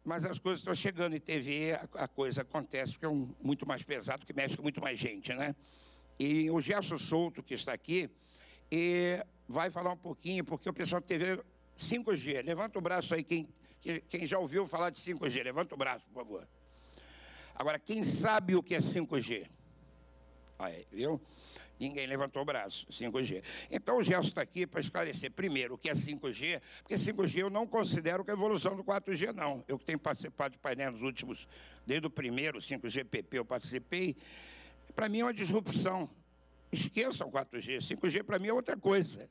Mas as coisas estão chegando em TV, a coisa acontece, porque é muito mais pesado, que mexe com muito mais gente, né? E o Gerson Souto, que está aqui, vai falar um pouquinho, porque o pessoal TV 5G. Levanta o braço aí, quem já ouviu falar de 5G. Levanta o braço, por favor. Agora, quem sabe o que é 5G? Aí, viu? Ninguém levantou o braço, 5G. Então, o Gerson está aqui para esclarecer, primeiro, o que é 5G, porque 5G eu não considero que é a evolução do 4G, não. Eu que tenho participado de painel nos últimos, desde o primeiro, 5GPP, eu participei. Para mim é uma disrupção. Esqueça o 4G. 5G para mim é outra coisa.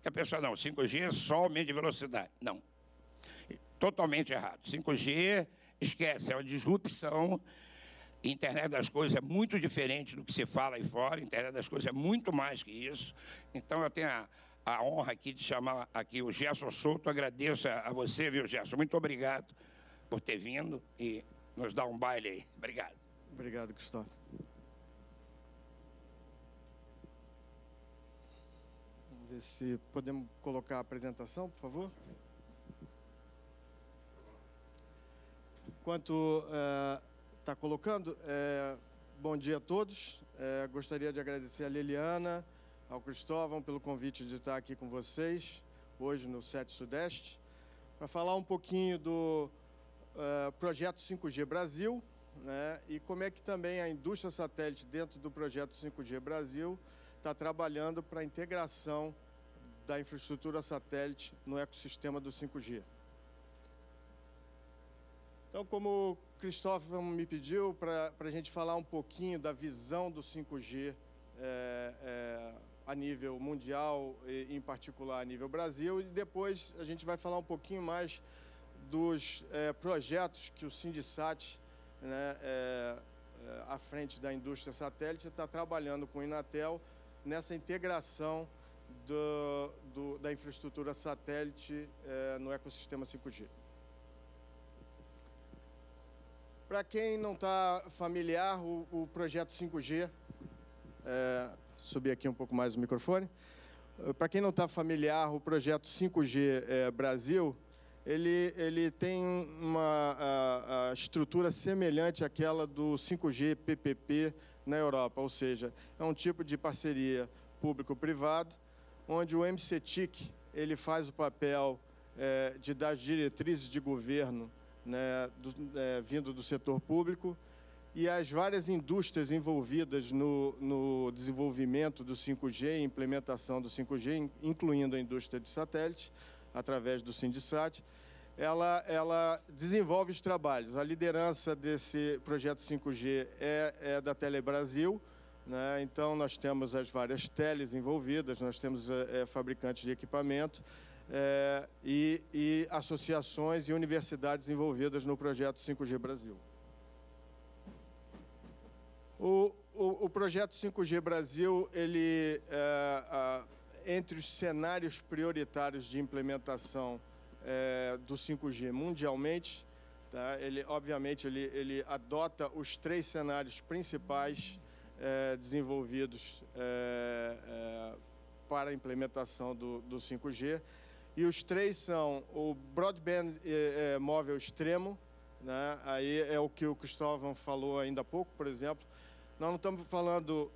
Que a pessoa, não, 5G é só aumento de velocidade. Não. Totalmente errado. 5G, esquece, é uma disrupção. Internet das coisas é muito diferente do que se fala aí fora. Internet das coisas é muito mais que isso. Então, eu tenho a honra aqui de chamar aqui o Gerson Souto. Agradeço a você, viu, Gerson? Muito obrigado por ter vindo e nos dar um baile aí. Obrigado. Obrigado, Cristóvão. Vamos ver se podemos colocar a apresentação, por favor. Enquanto está colocando, bom dia a todos. Gostaria de agradecer a Liliana, ao Cristóvão pelo convite de estar aqui com vocês, hoje no SET Sudeste, para falar um pouquinho do projeto 5G Brasil, né, e como é que também a indústria satélite dentro do projeto 5G Brasil está trabalhando para a integração da infraestrutura satélite no ecossistema do 5G. Então, como o Cristóvão me pediu para a gente falar um pouquinho da visão do 5G a nível mundial e, em particular, a nível Brasil, e depois a gente vai falar um pouquinho mais dos projetos que o Sindichat, né, à frente da indústria satélite, está trabalhando com o Inatel nessa integração da infraestrutura satélite no ecossistema 5G. Para quem não está familiar, o projeto 5G, subir aqui um pouco mais o microfone. Para quem não está familiar, o projeto 5G Brasil, ele tem uma estrutura semelhante àquela do 5G PPP na Europa, ou seja, é um tipo de parceria público-privado, onde o MCTIC ele faz o papel de dar diretrizes de governo, né, vindo do setor público, e as várias indústrias envolvidas no desenvolvimento do 5G e implementação do 5G, incluindo a indústria de satélite, através do Sindichat, ela desenvolve os trabalhos. A liderança desse projeto 5G é da Telebrasil, né? Então, nós temos as várias teles envolvidas, nós temos fabricantes de equipamento, e associações e universidades envolvidas no projeto 5G Brasil. O projeto 5G Brasil, ele, entre os cenários prioritários de implementação do 5G mundialmente, tá? Obviamente, ele adota os 3 cenários principais desenvolvidos para a implementação do 5G. E os 3 são o broadband móvel extremo, né? Aí é o que o Cristóvão falou ainda há pouco, por exemplo. Nós não estamos falando...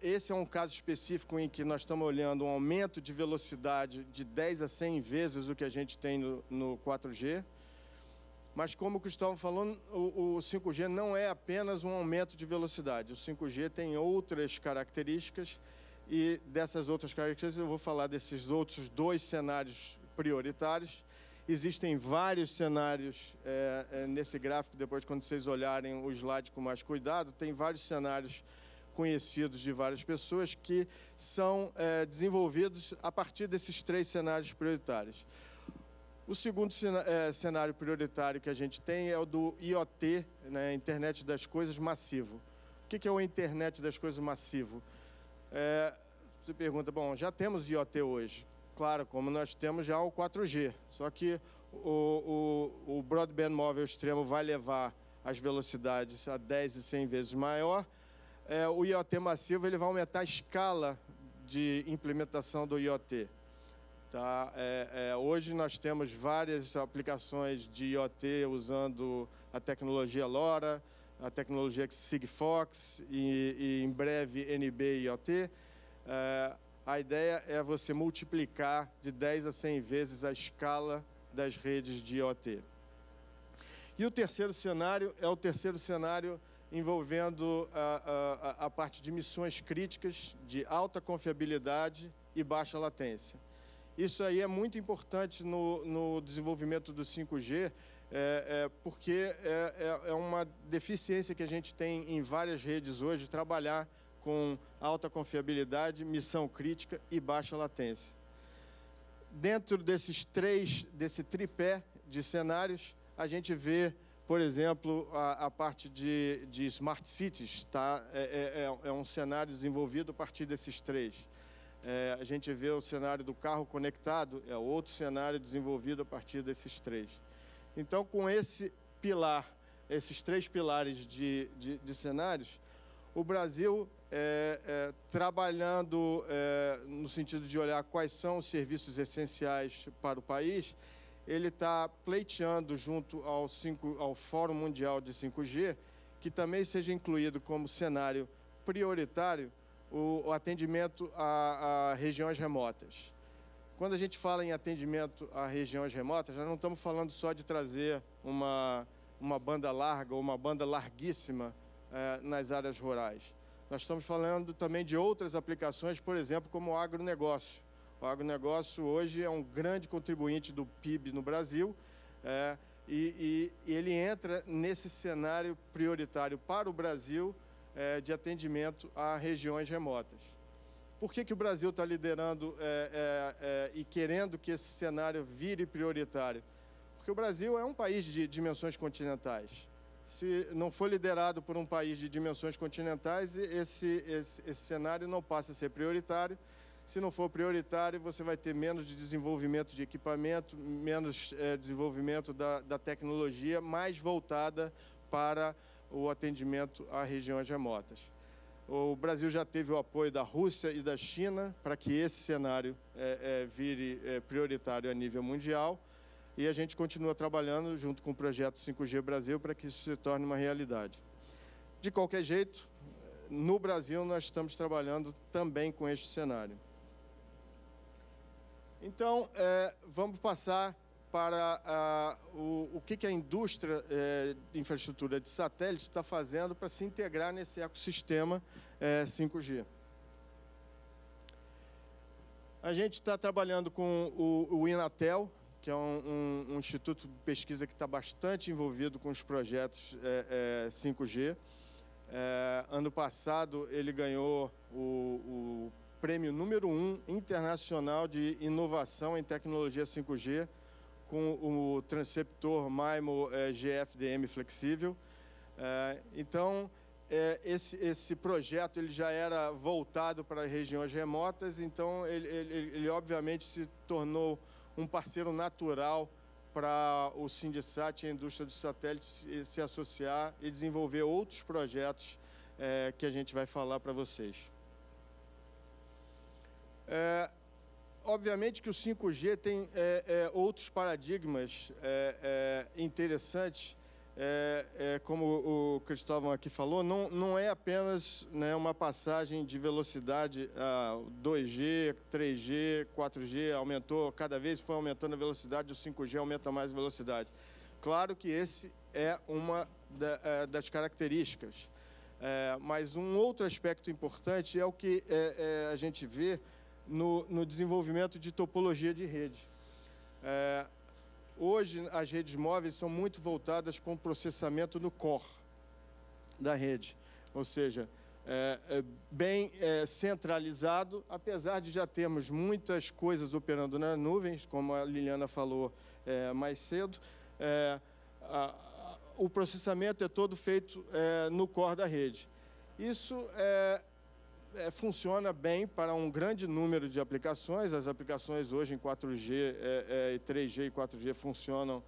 esse é um caso específico em que nós estamos olhando um aumento de velocidade de 10 a 100 vezes o que a gente tem no 4G. Mas, como o Cristóvão falou, o 5G não é apenas um aumento de velocidade. O 5G tem outras características, e dessas outras características eu vou falar desses outros 2 cenários prioritários. Existem vários cenários nesse gráfico, depois quando vocês olharem o slide com mais cuidado, tem vários cenários conhecidos de várias pessoas que são desenvolvidos a partir desses 3 cenários prioritários. O segundo cenário prioritário que a gente tem é o do IoT, né, Internet das Coisas Massivo. O que é o Internet das Coisas Massivo? Você pergunta, bom, já temos IoT hoje. Claro, como nós temos já o 4G, só que o broadband móvel extremo vai levar as velocidades a 10 e 100 vezes maior. O IoT massivo ele vai aumentar a escala de implementação do IoT. Tá? Hoje nós temos várias aplicações de IoT usando a tecnologia LoRa, a tecnologia Sigfox e em breve NB-IoT. A ideia é você multiplicar de 10 a 100 vezes a escala das redes de IoT. E o terceiro cenário é o terceiro cenário envolvendo a parte de missões críticas de alta confiabilidade e baixa latência. Isso aí é muito importante no desenvolvimento do 5G, porque é uma deficiência que a gente tem em várias redes hoje, trabalhar com alta confiabilidade, missão crítica e baixa latência. Dentro desse tripé de cenários, a gente vê, por exemplo, a parte de Smart Cities, tá? É um cenário desenvolvido a partir desses três. A gente vê o cenário do carro conectado, é outro cenário desenvolvido a partir desses três. Então, com esse pilar, esses três pilares de cenários, o Brasil, trabalhando no sentido de olhar quais são os serviços essenciais para o país, ele está pleiteando junto ao Fórum Mundial de 5G, que também seja incluído como cenário prioritário o atendimento a regiões remotas. Quando a gente fala em atendimento a regiões remotas, nós não estamos falando só de trazer uma banda larga ou uma banda larguíssima nas áreas rurais. Nós estamos falando também de outras aplicações, por exemplo, como o agronegócio. O agronegócio hoje é um grande contribuinte do PIB no Brasil e ele entra nesse cenário prioritário para o Brasil de atendimento a regiões remotas. Por que o Brasil está liderando e querendo que esse cenário vire prioritário? Porque o Brasil é um país de dimensões continentais. Se não for liderado por um país de dimensões continentais, esse cenário não passa a ser prioritário. Se não for prioritário, você vai ter menos de desenvolvimento de equipamento, menos desenvolvimento da tecnologia, mais voltada para o atendimento a regiões remotas. O Brasil já teve o apoio da Rússia e da China para que esse cenário vire prioritário a nível mundial, e a gente continua trabalhando junto com o projeto 5G Brasil para que isso se torne uma realidade. De qualquer jeito, no Brasil nós estamos trabalhando também com este cenário. Então, vamos passar para o que a indústria de infraestrutura de satélite está fazendo para se integrar nesse ecossistema 5G. A gente está trabalhando com o Inatel, que é um instituto de pesquisa que está bastante envolvido com os projetos 5G. Ano passado, ele ganhou o prêmio número 1 internacional de inovação em tecnologia 5G, com o transceptor MIMO GFDM flexível. Então, esse projeto ele já era voltado para regiões remotas, então ele obviamente se tornou um parceiro natural para o Sindichat e a indústria do satélite se associar e desenvolver outros projetos que a gente vai falar para vocês. Obviamente que o 5G tem outros paradigmas interessantes, como o Cristóvão aqui falou, não é apenas uma passagem de velocidade 2G, 3G, 4G, cada vez foi aumentando a velocidade, o 5G aumenta mais a velocidade. Claro que esse é uma das características, mas um outro aspecto importante é o que a gente vê no desenvolvimento de topologia de rede. Hoje, as redes móveis são muito voltadas para o processamento no core da rede, ou seja, bem centralizado, apesar de já termos muitas coisas operando nas nuvens, como a Liliana falou mais cedo, o processamento é todo feito no core da rede. Isso funciona bem para um grande número de aplicações. As aplicações hoje em 4G, 3G e 4G funcionam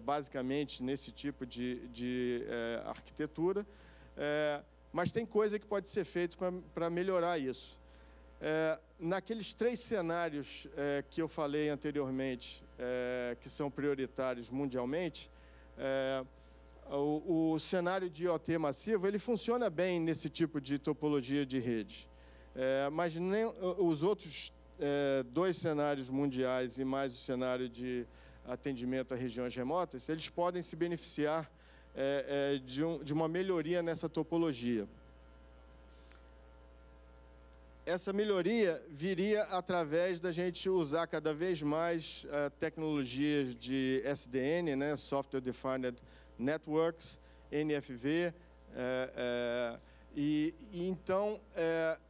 basicamente nesse tipo de arquitetura, mas tem coisa que pode ser feito para melhorar isso. naqueles 3 cenários que eu falei anteriormente, que são prioritários mundialmente, o cenário de IoT massivo, ele funciona bem nesse tipo de topologia de rede. Mas nem os outros 2 cenários mundiais e mais o cenário de atendimento a regiões remotas, eles podem se beneficiar de uma melhoria nessa topologia. Essa melhoria viria através da gente usar cada vez mais tecnologias de SDN, né, Software Defined Networks, NFV, e então,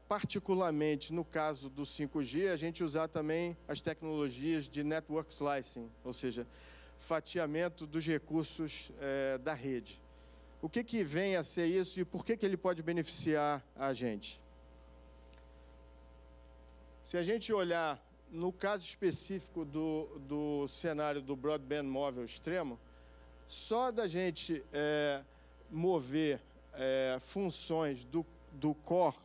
particularmente no caso do 5G, a gente usar também as tecnologias de Network Slicing, ou seja, fatiamento dos recursos da rede. O que vem a ser isso e por que ele pode beneficiar a gente? Se a gente olhar no caso específico do cenário do broadband móvel extremo, só da gente mover funções do core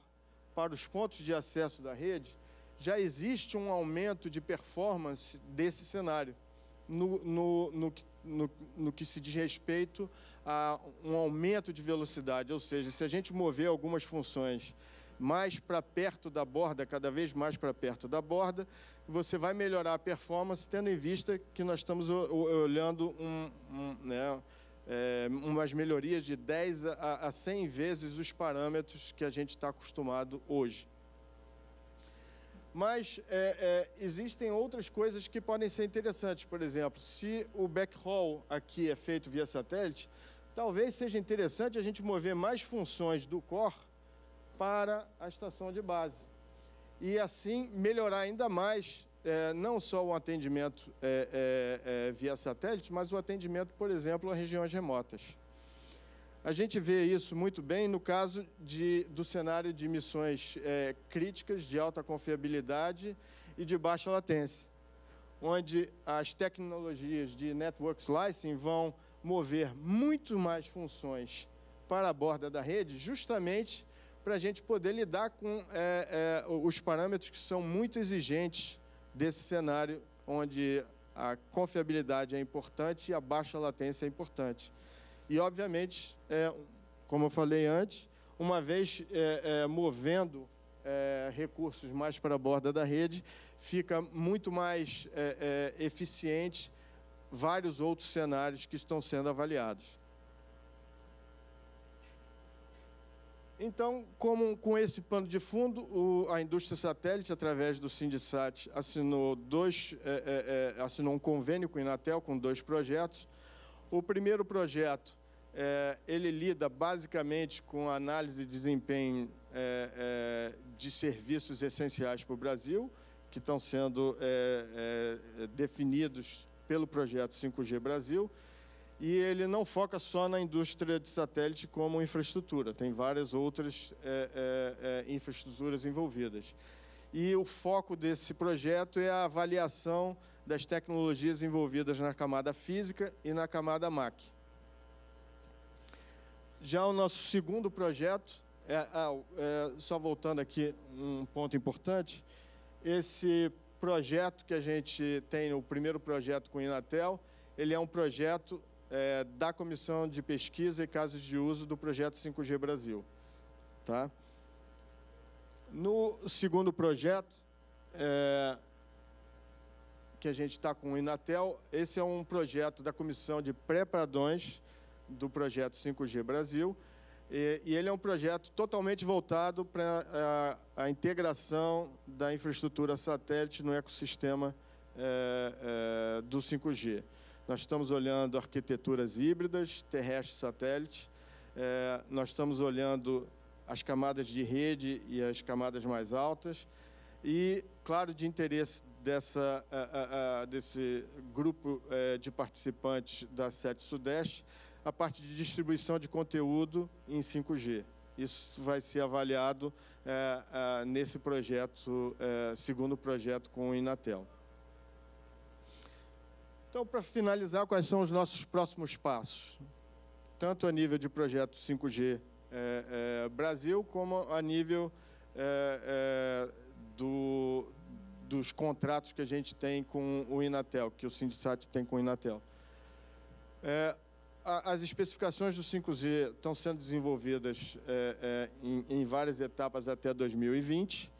para os pontos de acesso da rede, já existe um aumento de performance desse cenário, no que se diz respeito a um aumento de velocidade. Ou seja, se a gente mover algumas funções mais para perto da borda, cada vez mais para perto da borda, você vai melhorar a performance, tendo em vista que nós estamos olhando umas melhorias de 10 a 100 vezes os parâmetros que a gente está acostumado hoje. Mas existem outras coisas que podem ser interessantes. Por exemplo, se o backhaul aqui é feito via satélite, talvez seja interessante a gente mover mais funções do core para a estação de base. E assim melhorar ainda mais, não só o atendimento via satélite, mas o atendimento, por exemplo, a regiões remotas. A gente vê isso muito bem no caso do cenário de missões críticas, de alta confiabilidade e de baixa latência, onde as tecnologias de Network Slicing vão mover muito mais funções para a borda da rede, justamente para a gente poder lidar com os parâmetros que são muito exigentes desse cenário, onde a confiabilidade é importante e a baixa latência é importante. E, obviamente, como eu falei antes, uma vez movendo recursos mais para a borda da rede, fica muito mais eficiente vários outros cenários que estão sendo avaliados. Então, com esse pano de fundo, a indústria satélite, através do Sindichat, assinou um convênio com a Inatel, com 2 projetos. O primeiro projeto, ele lida basicamente com a análise de desempenho de serviços essenciais para o Brasil, que estão sendo definidos pelo projeto 5G Brasil. E ele não foca só na indústria de satélite como infraestrutura, tem várias outras infraestruturas envolvidas. E o foco desse projeto é a avaliação das tecnologias envolvidas na camada física e na camada MAC. Já o nosso segundo projeto, só voltando aqui um ponto importante, esse projeto que a gente tem, o primeiro projeto com o Inatel, ele é um projeto da Comissão de Pesquisa e Casos de Uso do projeto 5G Brasil. Tá? No segundo projeto, que a gente está com o Inatel, esse é um projeto da Comissão de Pré-Padrões do projeto 5G Brasil, e ele é um projeto totalmente voltado para a integração da infraestrutura satélite no ecossistema do 5G. Nós estamos olhando arquiteturas híbridas, terrestre satélite, nós estamos olhando as camadas de rede e as camadas mais altas, e, claro, de interesse desse grupo de participantes da SET Sudeste, a parte de distribuição de conteúdo em 5G. Isso vai ser avaliado nesse projeto, segundo projeto com o Inatel. Então, para finalizar, quais são os nossos próximos passos? Tanto a nível de projeto 5G Brasil, como a nível dos contratos que a gente tem com o Inatel, que o Sindichat tem com o Inatel. As especificações do 5G estão sendo desenvolvidas em várias etapas até 2020.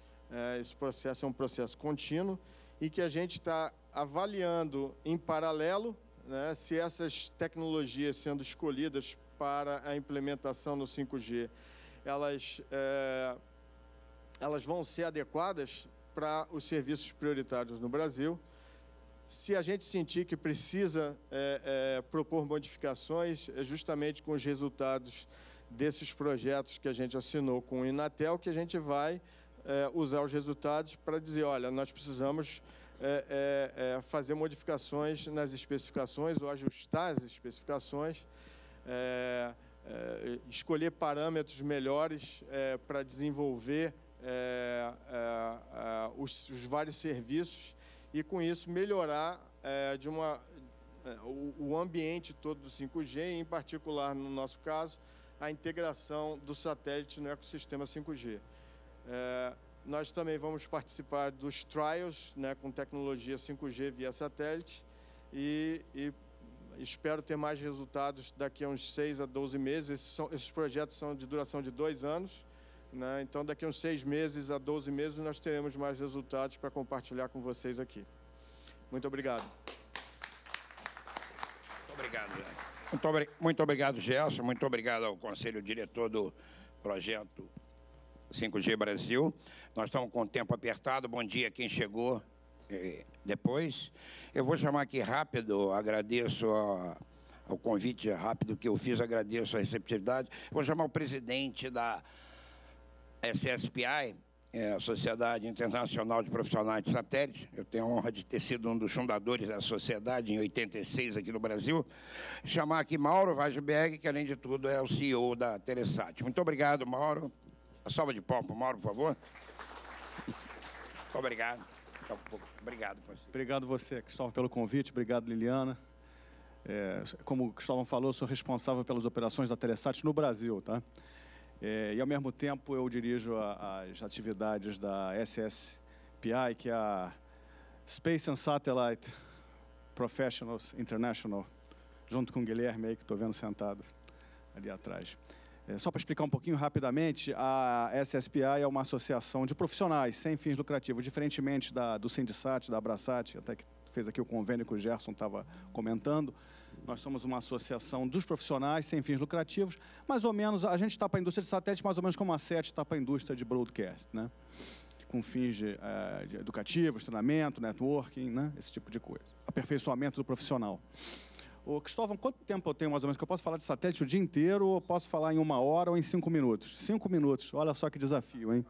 Esse processo é um processo contínuo e que a gente está avaliando em paralelo, né, se essas tecnologias sendo escolhidas para a implementação no 5G, elas vão ser adequadas para os serviços prioritários no Brasil. Se a gente sentir que precisa propor modificações, é justamente com os resultados desses projetos que a gente assinou com o Inatel que a gente vai usar os resultados para dizer, olha, nós precisamos fazer modificações nas especificações ou ajustar as especificações, escolher parâmetros melhores para desenvolver os vários serviços e, com isso, melhorar o ambiente todo do 5G, e, em particular, no nosso caso, a integração do satélite no ecossistema 5G. Nós também vamos participar dos trials, né, com tecnologia 5G via satélite e espero ter mais resultados daqui a uns 6 a 12 meses. Esses projetos são de duração de 2 anos. Né? Então, daqui a uns 6 meses a 12 meses, nós teremos mais resultados para compartilhar com vocês aqui. Muito obrigado. Muito obrigado. Muito obrigado, Gerson. Muito obrigado ao Conselho Diretor do Projeto 5G Brasil. Nós estamos com o tempo apertado. Bom dia a quem chegou depois. Eu vou chamar aqui rápido, agradeço ao convite rápido que eu fiz, agradeço a receptividade. Vou chamar o presidente da SSPI, a Sociedade Internacional de Profissionais de Satélite. Eu tenho a honra de ter sido um dos fundadores da sociedade em 86 aqui no Brasil. Chamar aqui Mauro Weisberg, que além de tudo é o CEO da Telesat. Muito obrigado, Mauro. A salva de palmas para o Mauro, por favor. Muito obrigado. Obrigado, parceiro. Obrigado você, Cristóvão, pelo convite. Obrigado, Liliana. Como o Cristóvão falou, eu sou responsável pelas operações da Telesat no Brasil, tá? E, ao mesmo tempo, eu dirijo as atividades da SSPI, que é a Space and Satellite Professionals International, junto com o Guilherme, aí, que estou vendo sentado ali atrás. Só para explicar um pouquinho rapidamente, a SSPI é uma associação de profissionais sem fins lucrativos, diferentemente do Sindichat, da Abrasat, até que fez aqui o convênio que o Gerson estava comentando. Nós somos uma associação dos profissionais sem fins lucrativos, mais ou menos, a gente está para a indústria de satélite, mais ou menos como a SET está para a indústria de broadcast, né? Com fins de educativos, treinamento, networking, né? Esse tipo de coisa. Aperfeiçoamento do profissional. Ô, Cristóvão, quanto tempo eu tenho mais ou menos que eu posso falar de satélite o dia inteiro, ou posso falar em 1 hora ou em 5 minutos? 5 minutos, olha só que desafio, hein?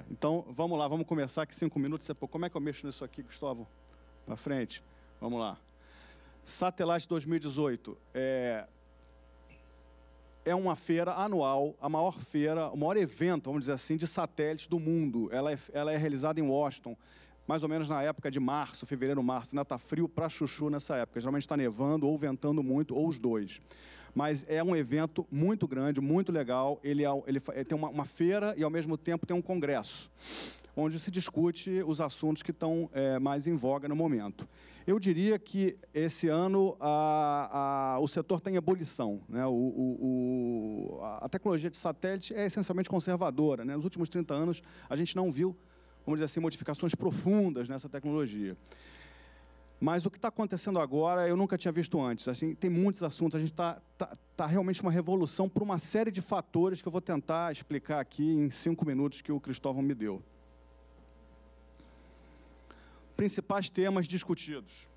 Então, vamos lá, vamos começar aqui 5 minutos. Como é que eu mexo nisso aqui, Cristóvão? Para frente, vamos lá. Satellite 2018 é uma feira anual, a maior feira, o maior evento, vamos dizer assim, de satélites do mundo. Ela é realizada em Washington, mais ou menos na época de março, fevereiro, março. Ainda está frio para chuchu nessa época. Geralmente está nevando ou ventando muito, ou os dois. Mas é um evento muito grande, muito legal. Ele tem uma feira e, ao mesmo tempo, tem um congresso, onde se discute os assuntos que estão mais em voga no momento. Eu diria que, esse ano, o setor está em ebulição, né? A tecnologia de satélite é essencialmente conservadora, né? Nos últimos 30 anos, a gente não viu, vamos dizer assim, modificações profundas nessa tecnologia. Mas o que está acontecendo agora, eu nunca tinha visto antes. Assim, tem muitos assuntos, a gente está realmente uma revolução por uma série de fatores que eu vou tentar explicar aqui em 5 minutos que o Cristóvão me deu. Principais temas discutidos.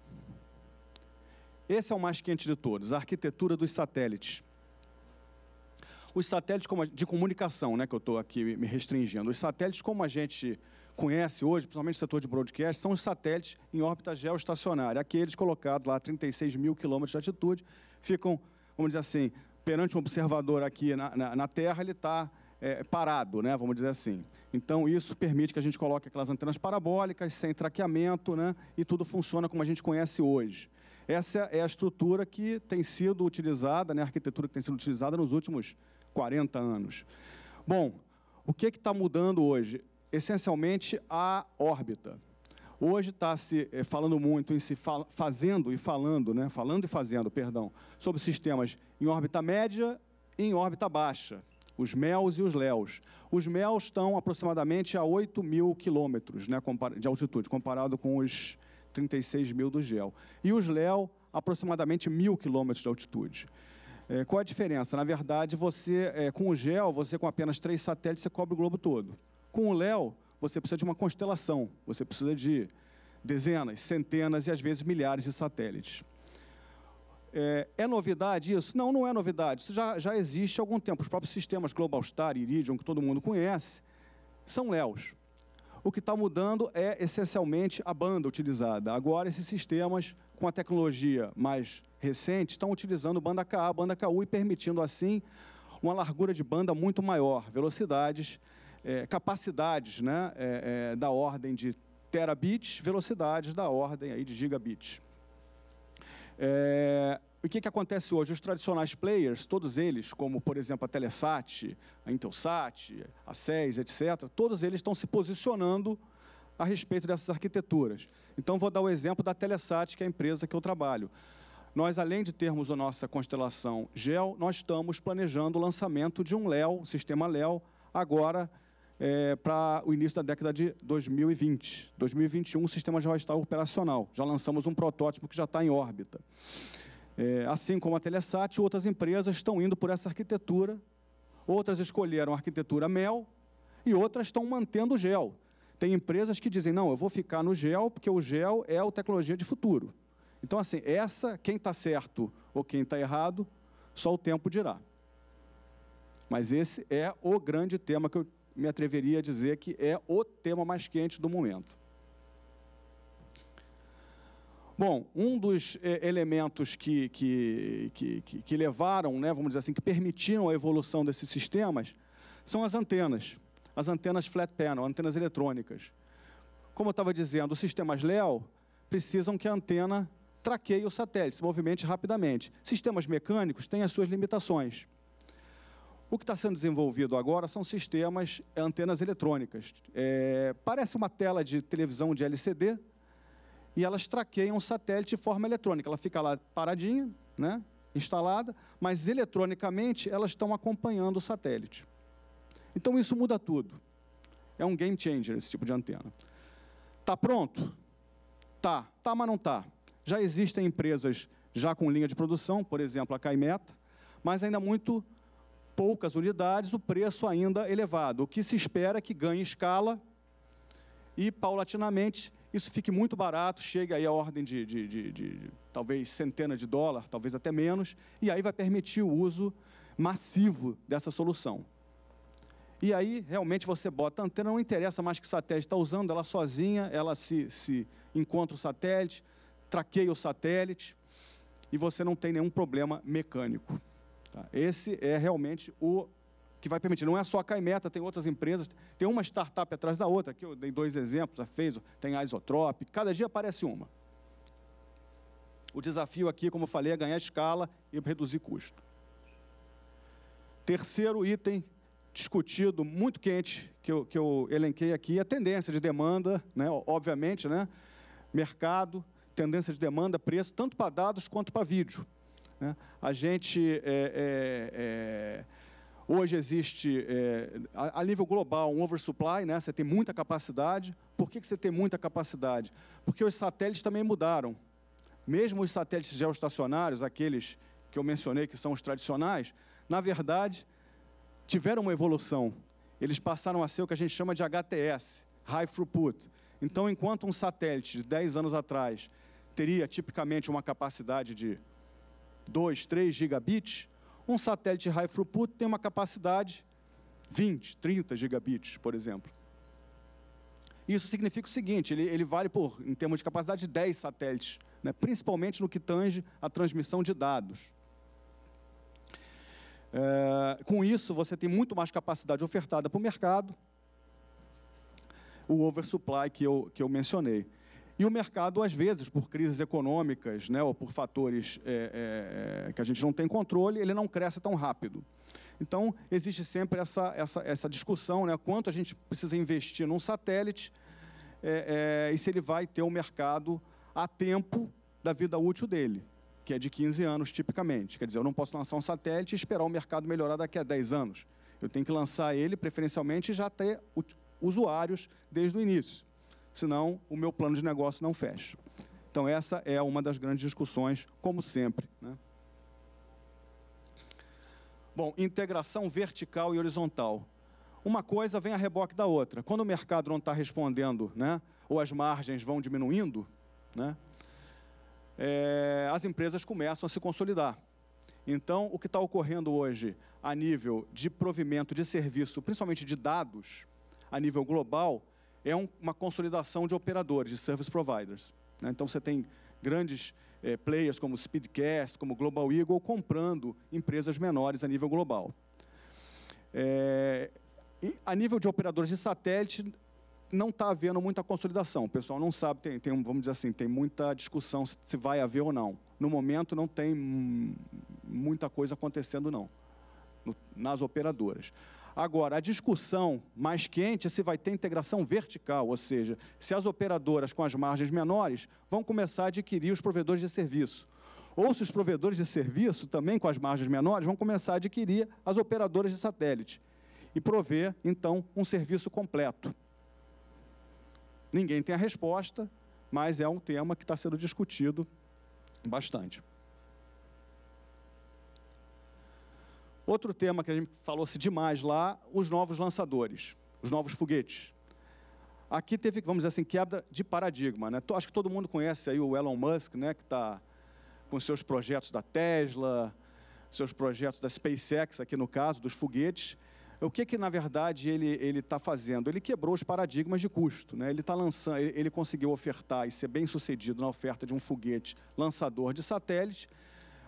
Esse é o mais quente de todos, a arquitetura dos satélites. Os satélites de comunicação, né, que eu estou aqui me restringindo. Os satélites, como a gente conhece hoje, principalmente no setor de broadcast, são os satélites em órbita geoestacionária. Aqueles colocados lá a 36 mil quilômetros de altitude, ficam, vamos dizer assim, perante um observador aqui na Terra, ele está parado, né, vamos dizer assim. Então, isso permite que a gente coloque aquelas antenas parabólicas, sem traqueamento, né, e tudo funciona como a gente conhece hoje. Essa é a estrutura que tem sido utilizada, né, a arquitetura que tem sido utilizada nos últimos 40 anos. Bom, O que está mudando hoje? Essencialmente, a órbita. Hoje está se falando muito em fazendo e fazendo, sobre sistemas em órbita média e em órbita baixa, os MELs e os LEOs. Os MELs estão aproximadamente a 8.000 quilômetros, né, de altitude, comparado com os 36.000 do GEO. E os LEO, aproximadamente 1.000 quilômetros de altitude. Qual a diferença? Na verdade, com o GEO, você com apenas 3 satélites, você cobre o globo todo. Com o LEO, você precisa de uma constelação, você precisa de dezenas, centenas e, às vezes, milhares de satélites. É novidade isso? Não, não é novidade. Isso já existe há algum tempo. Os próprios sistemas Globalstar e Iridium, que todo mundo conhece, são LEOs. O que está mudando é, essencialmente, a banda utilizada. Agora, esses sistemas, com a tecnologia mais recente, estão utilizando banda Ka, banda Ku e permitindo, assim, uma largura de banda muito maior, velocidades, capacidades, né, da ordem de terabits, velocidades da ordem aí de gigabits. O que acontece hoje? Os tradicionais players, todos eles, como, por exemplo, a Telesat, a Intelsat, a SES, etc., todos eles estão se posicionando a respeito dessas arquiteturas. Então, vou dar o exemplo da Telesat, que é a empresa que eu trabalho. Nós, além de termos a nossa constelação GEO, nós estamos planejando o lançamento de um LEO, o sistema LEO, agora para o início da década de 2020. 2021, o sistema já vai estar operacional. Já lançamos um protótipo que já está em órbita. Assim como a Telesat, outras empresas estão indo por essa arquitetura. Outras escolheram a arquitetura MEL e outras estão mantendo o GEO. Tem empresas que dizem, não, eu vou ficar no GEO porque o GEO é a tecnologia de futuro. Então, assim, quem está certo ou quem está errado, só o tempo dirá. Mas esse é o grande tema que eu me atreveria a dizer que é o tema mais quente do momento. Bom, um dos elementos que levaram, né, vamos dizer assim, que permitiram a evolução desses sistemas, são as antenas flat panel, antenas eletrônicas. Como eu estava dizendo, os sistemas LEO precisam que a antena traqueie o satélite, se movimente rapidamente. Sistemas mecânicos têm as suas limitações. O que está sendo desenvolvido agora são sistemas, antenas eletrônicas. Parece uma tela de televisão de LCD, e elas traqueiam o satélite de forma eletrônica. Ela fica lá paradinha, né, instalada, mas eletronicamente elas estão acompanhando o satélite. Então isso muda tudo. É um game changer esse tipo de antena. Está pronto? Tá, mas não está. Já existem empresas já com linha de produção, por exemplo, a Caimeta, mas ainda muito poucas unidades, o preço ainda elevado. O que se espera é que ganhe escala e, paulatinamente, isso fique muito barato, chega aí a ordem de talvez centenas de dólares, talvez até menos, e aí vai permitir o uso massivo dessa solução. E aí, realmente, você bota a antena, não interessa mais que satélite está usando, ela sozinha, ela se encontra o satélite, traqueia o satélite, e você não tem nenhum problema mecânico. Tá? Esse é realmente o que vai permitir. Não é só a Caimeta, tem outras empresas, tem uma startup atrás da outra, aqui eu dei 2 exemplos, a Phasor, tem a Isotrope, cada dia aparece uma. O desafio aqui, como eu falei, é ganhar escala e reduzir custo. Terceiro item discutido, muito quente, que eu elenquei aqui, é a tendência de demanda, né, obviamente, né, mercado, tendência de demanda, preço, tanto para dados quanto para vídeo. Né? A gente, hoje existe, a nível global, um oversupply, né? Você tem muita capacidade. Por que você tem muita capacidade? Porque os satélites também mudaram. Mesmo os satélites geoestacionários, aqueles que eu mencionei, que são os tradicionais, na verdade, tiveram uma evolução. Eles passaram a ser o que a gente chama de HTS, High Throughput. Então, enquanto um satélite de 10 anos atrás teria tipicamente uma capacidade de 2, 3 gigabits, um satélite High Throughput tem uma capacidade 20, 30 gigabits, por exemplo. Isso significa o seguinte, ele vale, em termos de capacidade, de 10 satélites, né, principalmente no que tange a transmissão de dados. Com isso, você tem muito mais capacidade ofertada para o mercado, o oversupply que eu mencionei. E o mercado, às vezes, por crises econômicas, né, ou por fatores que a gente não tem controle, ele não cresce tão rápido. Então, existe sempre essa discussão, né? Quanto a gente precisa investir num satélite e se ele vai ter um mercado a tempo da vida útil dele, que é de 15 anos, tipicamente. Quer dizer, eu não posso lançar um satélite e esperar o mercado melhorar daqui a 10 anos. Eu tenho que lançar ele, preferencialmente, e já ter usuários desde o início. Senão, o meu plano de negócio não fecha. Então, essa é uma das grandes discussões, como sempre, né? Bom, integração vertical e horizontal. Uma coisa vem a reboque da outra. Quando o mercado não está respondendo, né, ou as margens vão diminuindo, né, as empresas começam a se consolidar. Então, o que está ocorrendo hoje a nível de provimento de serviço, principalmente de dados, a nível global, é uma consolidação de operadores, de service providers, né? Então, você tem grandes players como Speedcast, como Global Eagle, comprando empresas menores a nível global. A nível de operadores de satélite, não está havendo muita consolidação. O pessoal não sabe, vamos dizer assim, tem muita discussão se vai haver ou não. No momento, não tem muita coisa acontecendo, não, nas operadoras. Agora, a discussão mais quente é se vai ter integração vertical, ou seja, se as operadoras com as margens menores vão começar a adquirir os provedores de serviço. Ou se os provedores de serviço, também com as margens menores, vão começar a adquirir as operadoras de satélite e prover, então, um serviço completo. Ninguém tem a resposta, mas é um tema que está sendo discutido bastante. Outro tema que a gente falou-se demais lá, os novos lançadores, os novos foguetes. Aqui teve, vamos dizer assim, quebra de paradigma, né? Acho que todo mundo conhece aí o Elon Musk, né, que está com seus projetos da Tesla, seus projetos da SpaceX, aqui no caso, dos foguetes. O que na verdade, ele está fazendo? Ele quebrou os paradigmas de custo, né? Ele conseguiu ofertar e ser bem sucedido na oferta de um foguete lançador de satélite.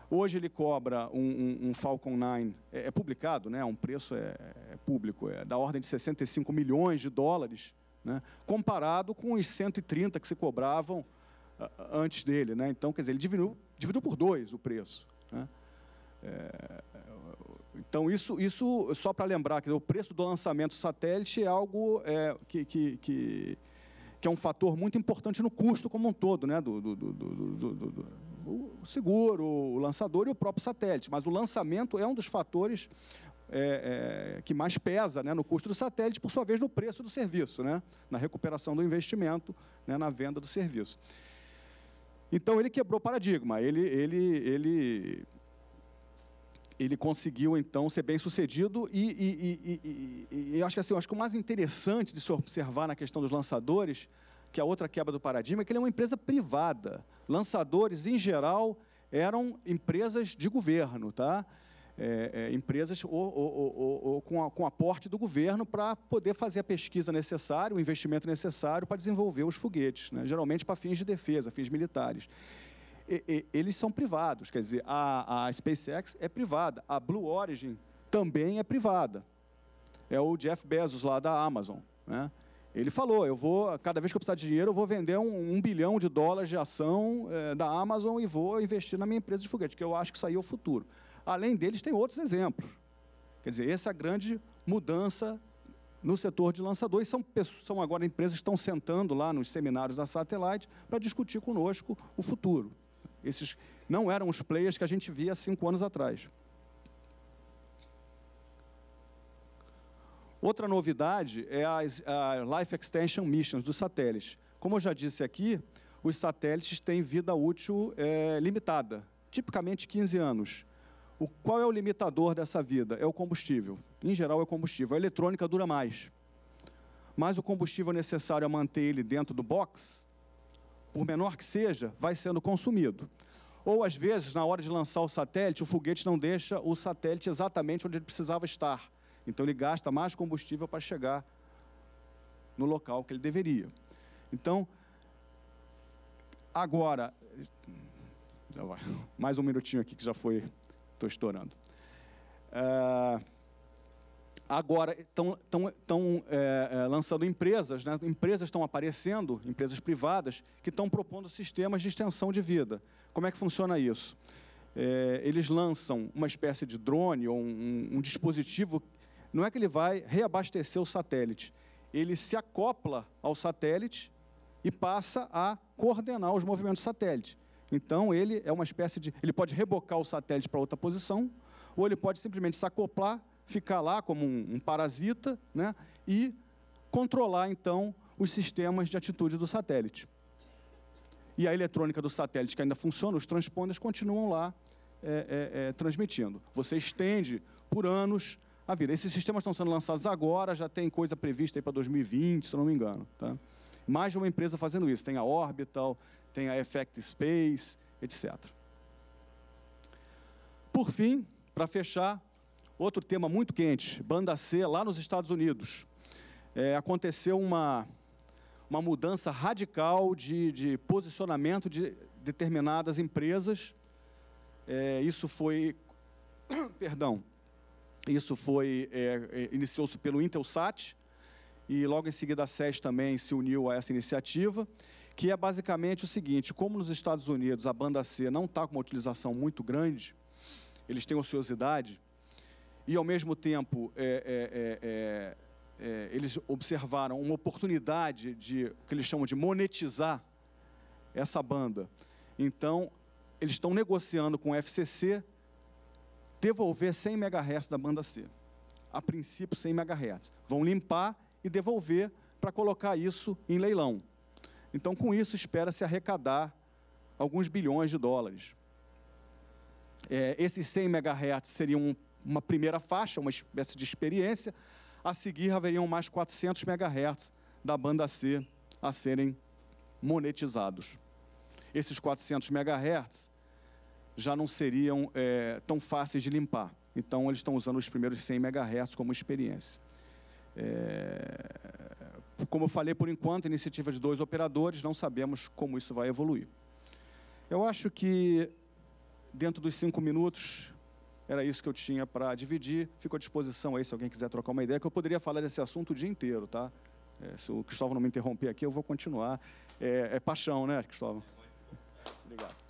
Hoje ele cobra um Falcon 9, é publicado, né? Um preço público, da ordem de 65 milhões de dólares, né? Comparado com os 130 que se cobravam antes dele, né? Então, quer dizer, ele dividiu por 2 o preço, né? Então, isso só para lembrar, quer dizer, o preço do lançamento do satélite é algo que é um fator muito importante no custo como um todo, né? O seguro, o lançador e o próprio satélite. Mas o lançamento é um dos fatores que mais pesa, né, no custo do satélite, por sua vez, no preço do serviço, né? Na recuperação do investimento, né, na venda do serviço. Então, ele quebrou paradigma. Ele conseguiu, então, ser bem-sucedido e acho que assim, acho que o mais interessante de se observar na questão dos lançadores, que é a outra quebra do paradigma, é que ele é uma empresa privada. Lançadores, em geral, eram empresas de governo, tá? Empresas com aporte do governo para poder fazer a pesquisa necessária, o investimento necessário para desenvolver os foguetes, né? Geralmente para fins de defesa, fins militares. Eles são privados, quer dizer, a SpaceX é privada, a Blue Origin também é privada. É o Jeff Bezos lá da Amazon, né? Ele falou, cada vez que eu precisar de dinheiro, eu vou vender $1 bilhão de ação da Amazon e vou investir na minha empresa de foguete, que eu acho que isso aí é o futuro. Além deles, tem outros exemplos. Quer dizer, essa é a grande mudança no setor de lançador, e são agora empresas que estão sentando lá nos seminários da Satellite para discutir conosco o futuro. Esses não eram os players que a gente via 5 anos atrás. Outra novidade é a Life Extension Missions dos satélites. Como eu já disse aqui, os satélites têm vida útil limitada, tipicamente 15 anos. Qual é o limitador dessa vida? É o combustível. Em geral, é o combustível. A eletrônica dura mais. Mas o combustível necessário a manter ele dentro do box, por menor que seja, vai sendo consumido. Ou, às vezes, na hora de lançar o satélite, o foguete não deixa o satélite exatamente onde ele precisava estar. Então, ele gasta mais combustível para chegar no local que ele deveria. Então, agora... Já vai. Mais um minutinho aqui que já foi... Estou estourando. Agora, estão lançando empresas, né? Empresas estão aparecendo, empresas privadas, que estão propondo sistemas de extensão de vida. Como é que funciona isso? eles lançam uma espécie de drone ou um dispositivo. Não é que ele vai reabastecer o satélite, ele se acopla ao satélite e passa a coordenar os movimentos do satélite. Então, ele é uma espécie de... Ele pode rebocar o satélite para outra posição, ou ele pode simplesmente se acoplar, ficar lá como um parasita, né, e controlar, então, os sistemas de atitude do satélite. E a eletrônica do satélite, que ainda funciona, os transponders continuam lá transmitindo. Você estende por anos a vida. Esses sistemas estão sendo lançados agora, já tem coisa prevista aí para 2020, se eu não me engano. Tá? Mais de uma empresa fazendo isso. Tem a Orbital, tem a Effect Space, etc. Por fim, para fechar, outro tema muito quente, banda C, lá nos Estados Unidos. Aconteceu uma mudança radical de posicionamento de determinadas empresas. Isso foi... Perdão. Isso foi... iniciou-se pelo Intelsat, e logo em seguida a SES também se uniu a essa iniciativa, que é basicamente o seguinte: como nos Estados Unidos a banda C não está com uma utilização muito grande, eles têm ociosidade, e ao mesmo tempo eles observaram uma oportunidade de, o que eles chamam de monetizar essa banda. Então, eles estão negociando com o FCC devolver 100 MHz da banda C. A princípio, 100 MHz. Vão limpar e devolver para colocar isso em leilão. Então, com isso, espera-se arrecadar alguns bilhões de dólares. Esses 100 MHz seriam uma primeira faixa, uma espécie de experiência. A seguir, haveriam mais 400 MHz da banda C a serem monetizados. Esses 400 MHz já não seriam tão fáceis de limpar. Então, eles estão usando os primeiros 100 MHz como experiência. Como eu falei, por enquanto, iniciativa de 2 operadores, não sabemos como isso vai evoluir. Eu acho que, dentro dos 5 minutos, era isso que eu tinha para dividir. Fico à disposição aí, se alguém quiser trocar uma ideia, que eu poderia falar desse assunto o dia inteiro, tá? Se o Cristóvão não me interromper aqui, eu vou continuar. É paixão, né, Cristóvão? Obrigado.